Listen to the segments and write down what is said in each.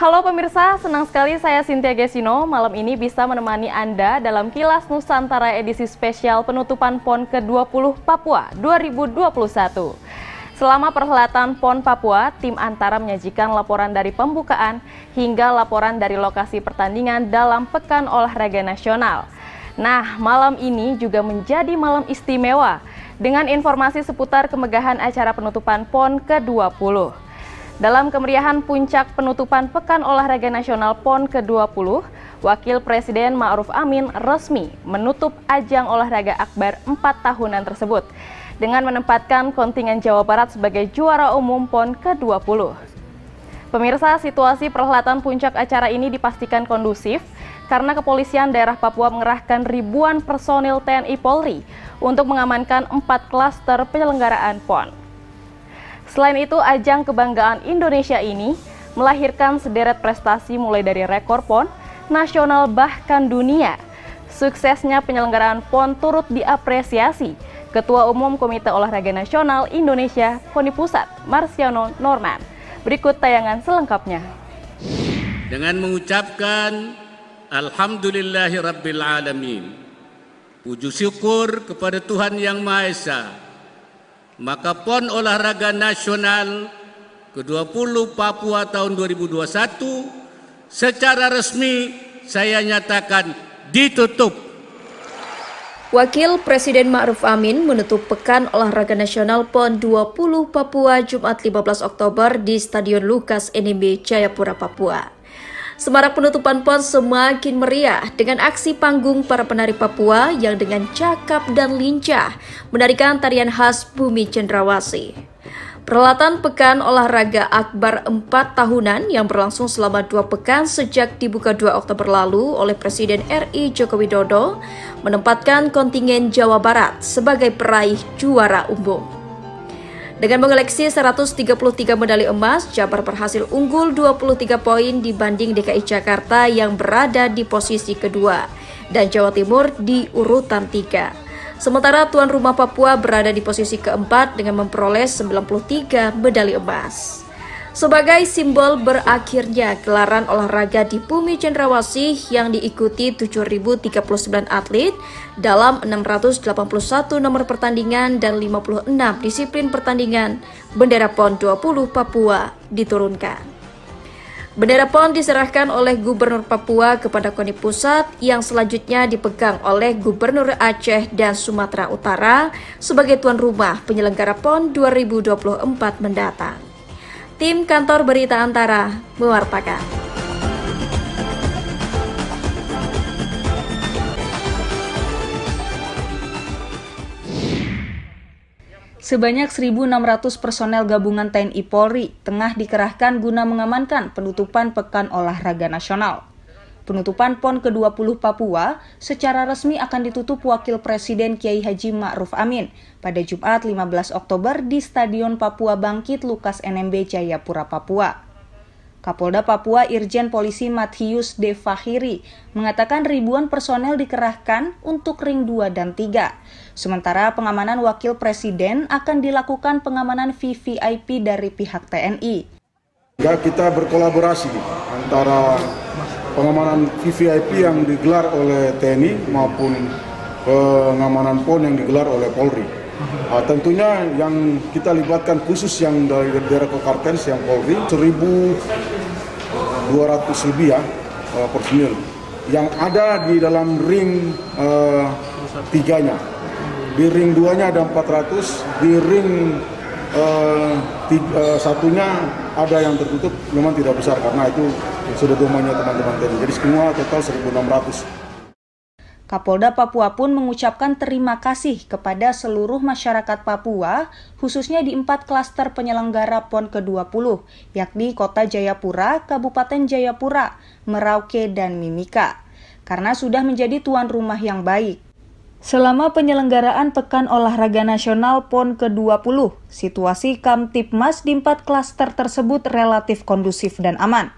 Halo pemirsa, senang sekali saya Cynthia Gesino malam ini bisa menemani Anda dalam Kilas Nusantara edisi spesial penutupan PON ke-20 Papua 2021. Selama perhelatan PON Papua, tim Antara menyajikan laporan dari pembukaan hingga laporan dari lokasi pertandingan dalam Pekan Olahraga Nasional. Nah, malam ini juga menjadi malam istimewa dengan informasi seputar kemegahan acara penutupan PON ke-20. Dalam kemeriahan puncak penutupan Pekan Olahraga Nasional PON ke-20, Wakil Presiden Ma'ruf Amin resmi menutup ajang olahraga akbar 4 tahunan tersebut dengan menempatkan kontingen Jawa Barat sebagai juara umum PON ke-20. Pemirsa, situasi perhelatan puncak acara ini dipastikan kondusif karena kepolisian daerah Papua mengerahkan ribuan personil TNI Polri untuk mengamankan 4 klaster penyelenggaraan PON. Selain itu, ajang kebanggaan Indonesia ini melahirkan sederet prestasi mulai dari rekor PON, nasional bahkan dunia. Suksesnya penyelenggaraan PON turut diapresiasi Ketua Umum Komite Olahraga Nasional Indonesia KONI Pusat, Marciano Norman. Berikut tayangan selengkapnya. Dengan mengucapkan Alhamdulillahirrabbilalamin, puji syukur kepada Tuhan Yang Maha Esa, maka PON Olahraga Nasional ke-20 Papua tahun 2021 secara resmi saya nyatakan ditutup. Wakil Presiden Ma'ruf Amin menutup Pekan Olahraga Nasional PON 20 Papua Jumat 15 Oktober di Stadion Lukas NMB Jayapura, Papua. Semarak penutupan PON semakin meriah dengan aksi panggung para penari Papua yang dengan cakap dan lincah menarikan tarian khas Bumi Cendrawasih. Perhelatan Pekan Olahraga Akbar 4 tahunan yang berlangsung selama 2 pekan sejak dibuka 2 Oktober lalu oleh Presiden RI Joko Widodo menempatkan kontingen Jawa Barat sebagai peraih juara umum. Dengan mengoleksi 133 medali emas, Jabar berhasil unggul 23 poin dibanding DKI Jakarta yang berada di posisi kedua dan Jawa Timur di urutan 3. Sementara tuan rumah Papua berada di posisi keempat dengan memperoleh 93 medali emas. Sebagai simbol berakhirnya gelaran olahraga di Bumi Cendrawasih yang diikuti 7.039 atlet dalam 681 nomor pertandingan dan 56 disiplin pertandingan, bendera PON 20 Papua diturunkan. Bendera PON diserahkan oleh Gubernur Papua kepada KONI Pusat yang selanjutnya dipegang oleh Gubernur Aceh dan Sumatera Utara sebagai tuan rumah penyelenggara PON 2024 mendatang. Tim Kantor Berita Antara mewartakan. Sebanyak 1.600 personel gabungan TNI Polri tengah dikerahkan guna mengamankan penutupan Pekan Olahraga Nasional. Penutupan PON ke-20 Papua secara resmi akan ditutup Wakil Presiden Kiai Haji Ma'ruf Amin pada Jumat 15 Oktober di Stadion Papua Bangkit Lukas NMB Jayapura, Papua. Kapolda Papua Irjen Polisi Mathius De Fahiri mengatakan ribuan personel dikerahkan untuk ring 2 dan 3. Sementara pengamanan Wakil Presiden akan dilakukan pengamanan VVIP dari pihak TNI. Kita berkolaborasi antara pengamanan VVIP yang digelar oleh TNI maupun pengamanan PON yang digelar oleh Polri. Tentunya yang kita libatkan khusus yang dari daerah Kokartens yang Polri 1.200 lebih ya personil yang ada di dalam ring 3-nya. Di ring 2-nya ada 400, di ring satunya ada yang tertutup, memang tidak besar karena itu sudah domainnya teman-teman TNI. Jadi semua total 1.600. Kapolda Papua pun mengucapkan terima kasih kepada seluruh masyarakat Papua, khususnya di 4 klaster penyelenggara PON ke-20, yakni Kota Jayapura, Kabupaten Jayapura, Merauke, dan Mimika, karena sudah menjadi tuan rumah yang baik. Selama penyelenggaraan Pekan Olahraga Nasional PON ke-20, situasi Kamtipmas di 4 klaster tersebut relatif kondusif dan aman.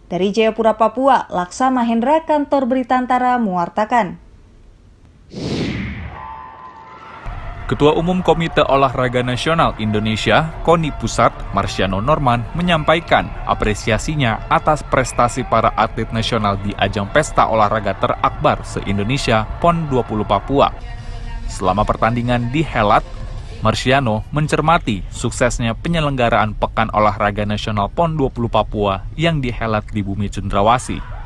Dari Jayapura, Papua, Laksa Mahendra, Kantor Berita Antara mewartakan. Ketua Umum Komite Olahraga Nasional Indonesia, KONI Pusat, Marciano Norman, menyampaikan apresiasinya atas prestasi para atlet nasional di ajang pesta olahraga terakbar se-Indonesia PON 20 Papua. Selama pertandingan dihelat, Marciano mencermati suksesnya penyelenggaraan Pekan Olahraga Nasional PON 20 Papua yang dihelat di Bumi Cendrawasih.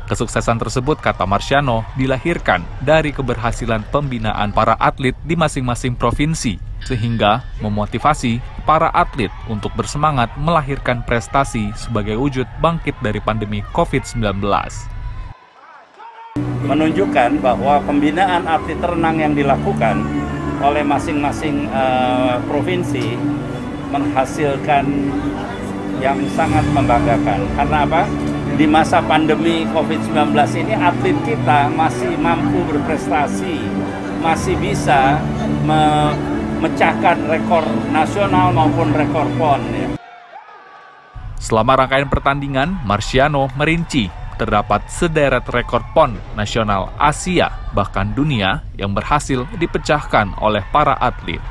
Kesuksesan tersebut, kata Marciano, dilahirkan dari keberhasilan pembinaan para atlet di masing-masing provinsi, sehingga memotivasi para atlet untuk bersemangat melahirkan prestasi sebagai wujud bangkit dari pandemi COVID-19. Menunjukkan bahwa pembinaan atlet renang yang dilakukan oleh masing-masing provinsi menghasilkan yang sangat membanggakan. Karena apa? Di masa pandemi COVID-19 ini atlet kita masih mampu berprestasi, masih bisa memecahkan rekor nasional maupun rekor PON. Ya. Selama rangkaian pertandingan, Marciano merinci terdapat sederet rekor PON nasional Asia bahkan dunia yang berhasil dipecahkan oleh para atlet.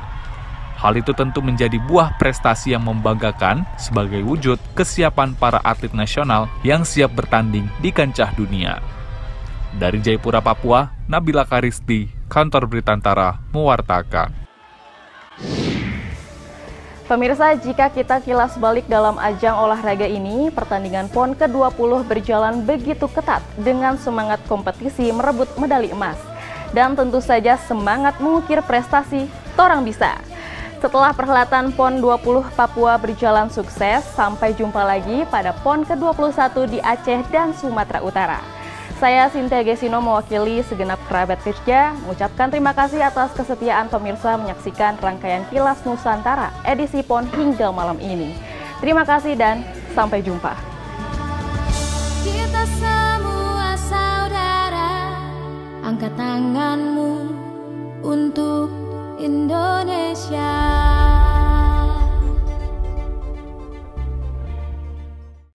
Hal itu tentu menjadi buah prestasi yang membanggakan sebagai wujud kesiapan para atlet nasional yang siap bertanding di kancah dunia. Dari Jayapura, Papua, Nabila Karisti, Kantor Berita Antara, mewartakan. Pemirsa, jika kita kilas balik dalam ajang olahraga ini, pertandingan PON ke-20 berjalan begitu ketat dengan semangat kompetisi merebut medali emas. Dan tentu saja semangat mengukir prestasi, torang bisa. Setelah perhelatan PON 20 Papua berjalan sukses, sampai jumpa lagi pada PON ke-21 di Aceh dan Sumatera Utara. Saya Cynthia Gesino mewakili segenap kerabat kerja, mengucapkan terima kasih atas kesetiaan pemirsa menyaksikan rangkaian Kilas Nusantara edisi PON hingga malam ini. Terima kasih dan sampai jumpa. Kita semua saudara, angkat tanganmu.